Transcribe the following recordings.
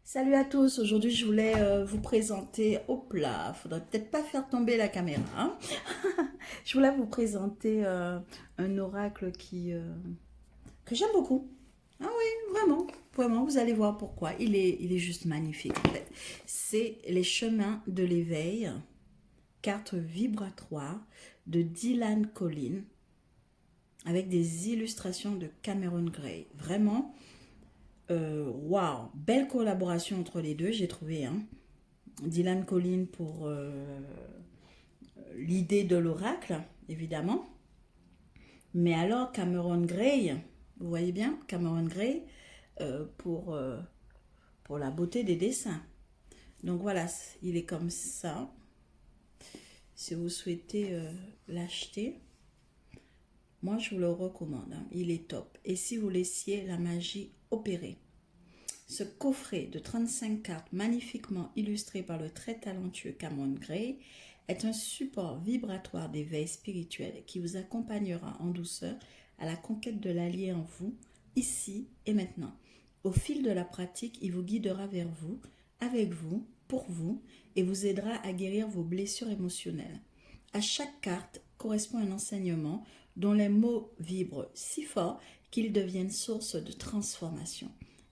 Salut à tous, aujourd'hui je voulais vous présenter, hop là, faudrait peut-être pas faire tomber la caméra, hein. Je voulais vous présenter un oracle que j'aime beaucoup. Ah oui, vraiment, vraiment, vous allez voir pourquoi. Il est juste magnifique en fait. C'est les chemins de l'éveil, carte vibratoire de Dylan Collins avec des illustrations de Cameron Gray. Vraiment, waouh, belle collaboration entre les deux, j'ai trouvé, hein. Dylan Collins pour l'idée de l'oracle, évidemment. Mais alors Cameron Gray, vous voyez bien, Cameron Gray pour la beauté des dessins. Donc voilà, il est comme ça. Si vous souhaitez l'acheter, moi je vous le recommande, hein. Il est top. Et si vous laissiez la magie opérer, ce coffret de 35 cartes magnifiquement illustré par le très talentueux Cameron Gray est un support vibratoire d'éveil spirituel qui vous accompagnera en douceur à la conquête de l'allié en vous, ici et maintenant. Au fil de la pratique, il vous guidera vers vous, avec vous, pour vous, et vous aidera à guérir vos blessures émotionnelles. À chaque carte correspond un enseignement dont les mots vibrent si fort qu'ils deviennent source de transformation.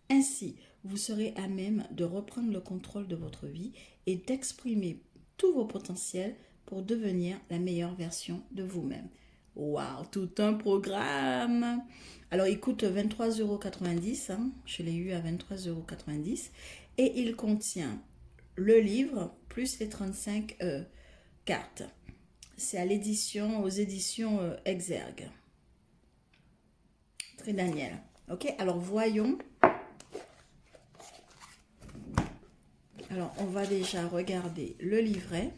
Ainsi, vous serez à même de reprendre le contrôle de votre vie et d'exprimer tous vos potentiels pour devenir la meilleure version de vous-même. Waouh, tout un programme! Alors, il coûte 23,90 €, hein. Je l'ai eu à 23,90 € et il contient le livre plus les 35 cartes. C'est à l'édition, aux éditions Exergue. Très Daniel. Ok, alors voyons. Alors, on va déjà regarder le livret.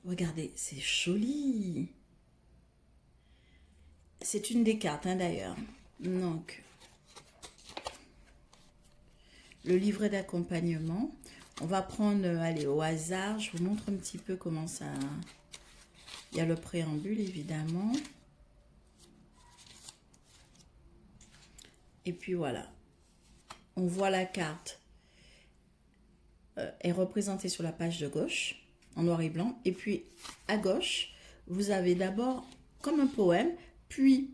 Regardez, c'est joli. C'est une des cartes, hein, d'ailleurs. Donc, le livret d'accompagnement. On va prendre, allez, au hasard. Je vous montre un petit peu comment ça... Il y a le préambule, évidemment. Et puis voilà. On voit la carte est représentée sur la page de gauche, en noir et blanc. Et puis, à gauche, vous avez d'abord comme un poème, puis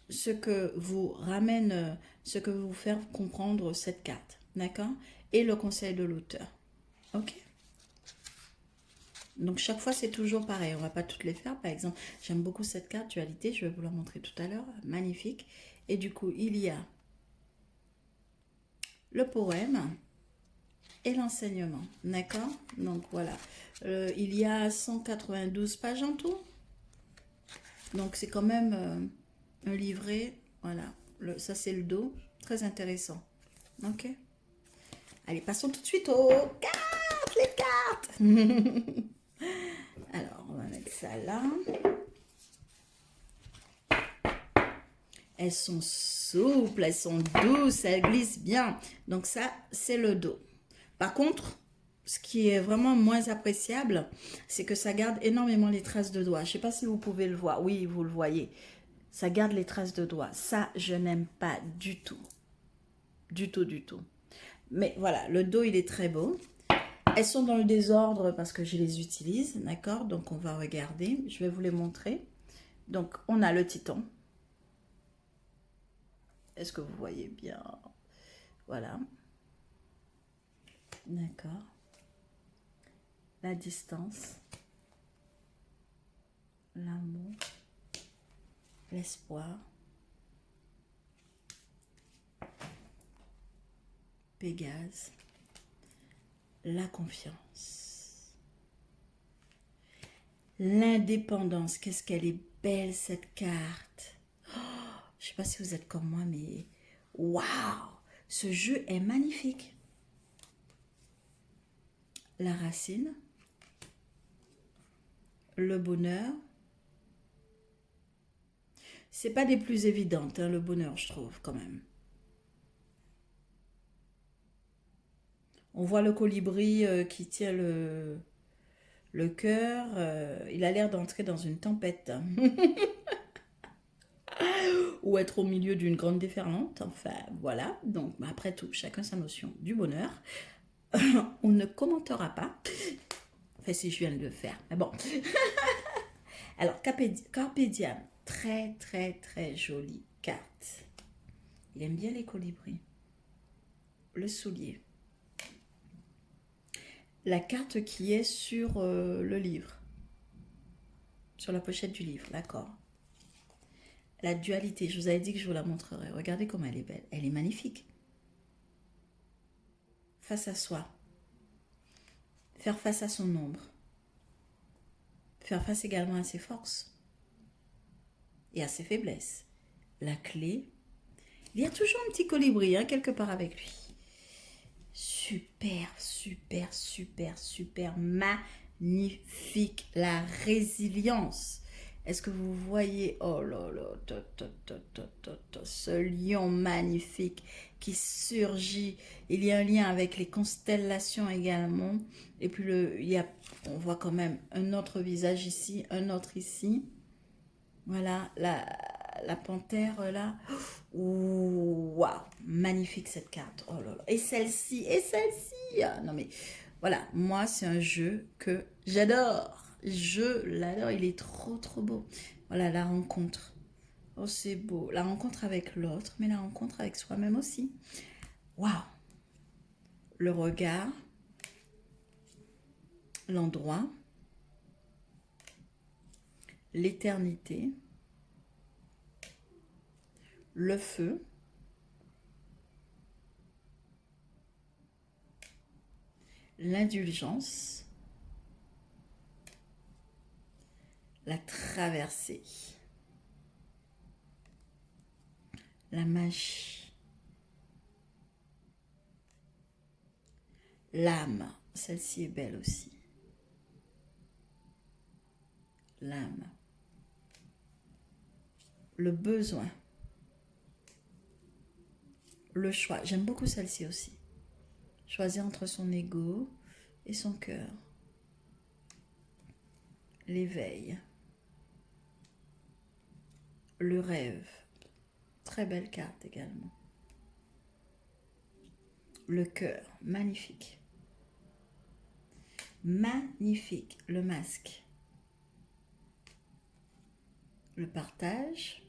ce que vous ramène, ce que vous fait comprendre cette carte, d'accord? Et le conseil de l'auteur, ok? Donc chaque fois c'est toujours pareil, on va pas toutes les faire. Par exemple, j'aime beaucoup cette carte dualité, je vais vous la montrer tout à l'heure, magnifique. Et du coup il y a le poème et l'enseignement, d'accord? Donc voilà, il y a 192 pages en tout, donc c'est quand même un livret. Voilà, ça c'est le dos, très intéressant, ok? Allez, passons tout de suite aux cartes, les cartes. Alors, on va mettre ça là. Elles sont souples, elles sont douces, elles glissent bien. Donc ça, c'est le dos. Par contre, ce qui est vraiment moins appréciable, c'est que ça garde énormément les traces de doigts. Je ne sais pas si vous pouvez le voir. Oui, vous le voyez. Ça garde les traces de doigts. Ça, je n'aime pas du tout. Du tout, du tout. Mais voilà, le dos, il est très beau. Elles sont dans le désordre parce que je les utilise, d'accord? Donc, on va regarder. Je vais vous les montrer. Donc, on a le titan. Est-ce que vous voyez bien? Voilà. D'accord. La distance. L'amour. L'espoir. Pégase. La confiance. L'indépendance. Qu'est-ce qu'elle est belle cette carte. Oh, je ne sais pas si vous êtes comme moi, mais waouh! Ce jeu est magnifique. La racine. Le bonheur. C'est pas des plus évidentes, hein, le bonheur, je trouve, quand même. On voit le colibri qui tient le cœur. Il a l'air d'entrer dans une tempête. ou être au milieu d'une grande déferlante. Enfin, voilà. Donc, après tout, chacun sa notion du bonheur. On ne commentera pas. Enfin, si je viens de le faire. Mais bon. Alors, Carpe Diem. Très, très, très jolie carte. Il aime bien les colibris. Le soulier. La carte qui est sur le livre. Sur la pochette du livre, d'accord. La dualité, je vous avais dit que je vous la montrerai. Regardez comme elle est belle. Elle est magnifique. Face à soi. Faire face à son ombre. Faire face également à ses forces. Et à ses faiblesses. La clé. Il y a toujours un petit colibri, hein, quelque part avec lui. Super, super, super, super magnifique. La résilience. Est-ce que vous voyez, oh là là, ce lion magnifique qui surgit. Il y a un lien avec les constellations également. Et puis, on voit quand même un autre visage ici, un autre ici. Voilà, la panthère là. Waouh, magnifique cette carte. Oh là là. Et celle-ci, et celle-ci. Non mais, voilà, moi c'est un jeu que j'adore. Je l'adore, il est trop trop beau. Voilà, la rencontre. Oh, c'est beau. La rencontre avec l'autre, mais la rencontre avec soi-même aussi. Waouh. Le regard. L'endroit. L'éternité. Le feu. L'indulgence. La traversée. La magie. L'âme. Celle-ci est belle aussi. L'âme. Le besoin. Le choix. J'aime beaucoup celle-ci aussi. Choisir entre son ego et son cœur. L'éveil. Le rêve. Très belle carte également. Le cœur. Magnifique. Magnifique. Le masque. Le partage.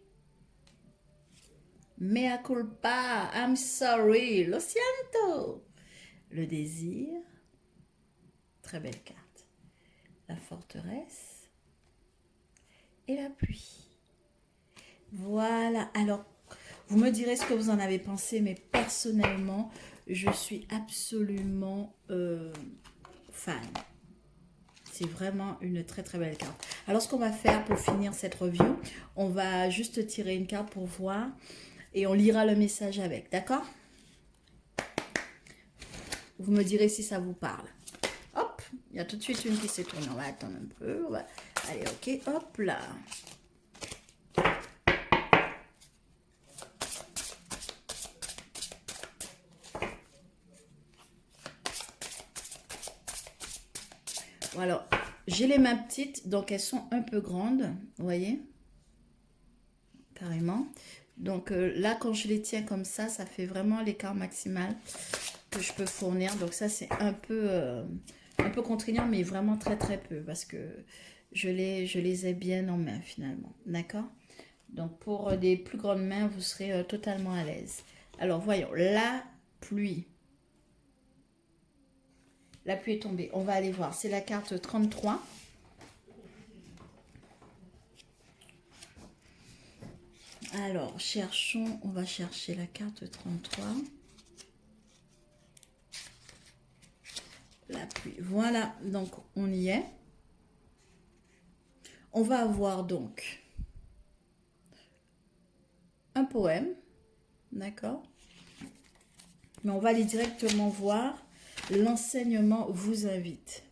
Mea culpa. I'm sorry. Lo siento. Le désir. Très belle carte. La forteresse. Et la pluie. Voilà. Alors, vous me direz ce que vous en avez pensé, mais personnellement, je suis absolument fan. C'est vraiment une très très belle carte. Alors, ce qu'on va faire pour finir cette review, on va juste tirer une carte pour voir et on lira le message avec, d'accord? Vous me direz si ça vous parle. Hop, il y a tout de suite une qui s'est tournée. On va attendre un peu. Allez, ok, hop là. Alors, j'ai les mains petites, donc elles sont un peu grandes, vous voyez, carrément. Donc là, quand je les tiens comme ça fait vraiment l'écart maximal que je peux fournir. Donc ça, c'est un peu contraignant, mais vraiment très très peu, parce que je les ai bien en main finalement, d'accord? Donc pour des plus grandes mains, vous serez totalement à l'aise. Alors voyons, la pluie. La pluie est tombée. On va aller voir. C'est la carte 33. Alors, cherchons. On va chercher la carte 33. La pluie. Voilà. Donc, on y est. On va avoir donc un poème. D'accord? Mais on va aller directement voir. L'enseignement vous invite.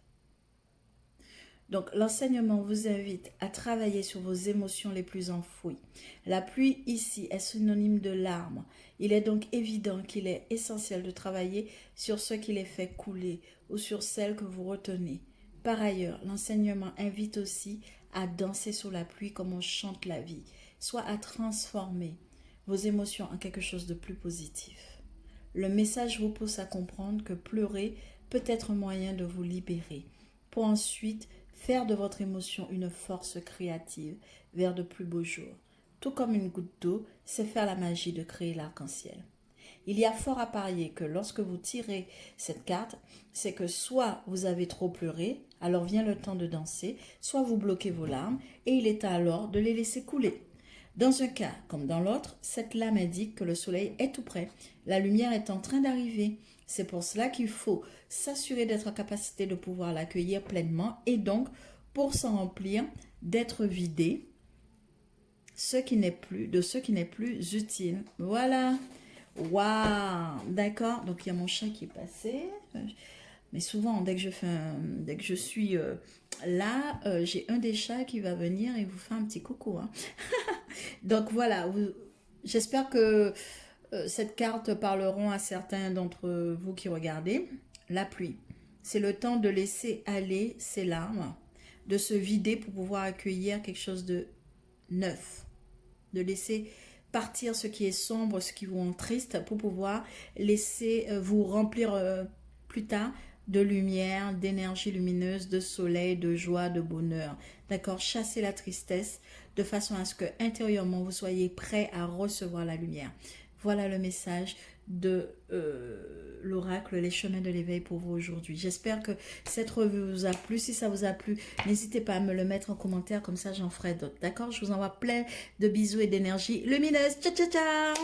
Donc, l'enseignement vous invite à travailler sur vos émotions les plus enfouies. La pluie ici est synonyme de larmes. Il est donc évident qu'il est essentiel de travailler sur ce qui les fait couler ou sur celles que vous retenez. Par ailleurs, l'enseignement invite aussi à danser sous la pluie comme on chante la vie, soit à transformer vos émotions en quelque chose de plus positif. Le message vous pousse à comprendre que pleurer peut être un moyen de vous libérer, pour ensuite faire de votre émotion une force créative vers de plus beaux jours. Tout comme une goutte d'eau, c'est faire la magie de créer l'arc-en-ciel. Il y a fort à parier que lorsque vous tirez cette carte, c'est que soit vous avez trop pleuré, alors vient le temps de danser, soit vous bloquez vos larmes et il est alors de les laisser couler. Dans un cas comme dans l'autre, cette lame indique que le soleil est tout près, la lumière est en train d'arriver. C'est pour cela qu'il faut s'assurer d'être en capacité de pouvoir l'accueillir pleinement et donc, pour s'en remplir, d'être vidé de ce qui n'est plus utile. Voilà. Waouh, d'accord. Donc il y a mon chat qui est passé. Mais souvent, dès que je suis là, j'ai un des chats qui va venir et vous faire un petit coucou. Hein. Donc voilà, j'espère que cette carte parleront à certains d'entre vous qui regardez. La pluie, c'est le temps de laisser aller ses larmes, de se vider pour pouvoir accueillir quelque chose de neuf, de laisser partir ce qui est sombre, ce qui vous rend triste, pour pouvoir laisser vous remplir plus tard de lumière, d'énergie lumineuse, de soleil, de joie, de bonheur. D'accord? Chassez la tristesse de façon à ce que intérieurement vous soyez prêt à recevoir la lumière. Voilà le message de l'oracle, les chemins de l'éveil pour vous aujourd'hui. J'espère que cette revue vous a plu. Si ça vous a plu, n'hésitez pas à me le mettre en commentaire, comme ça j'en ferai d'autres. D'accord? Je vous envoie plein de bisous et d'énergie lumineuse. Ciao, ciao, ciao!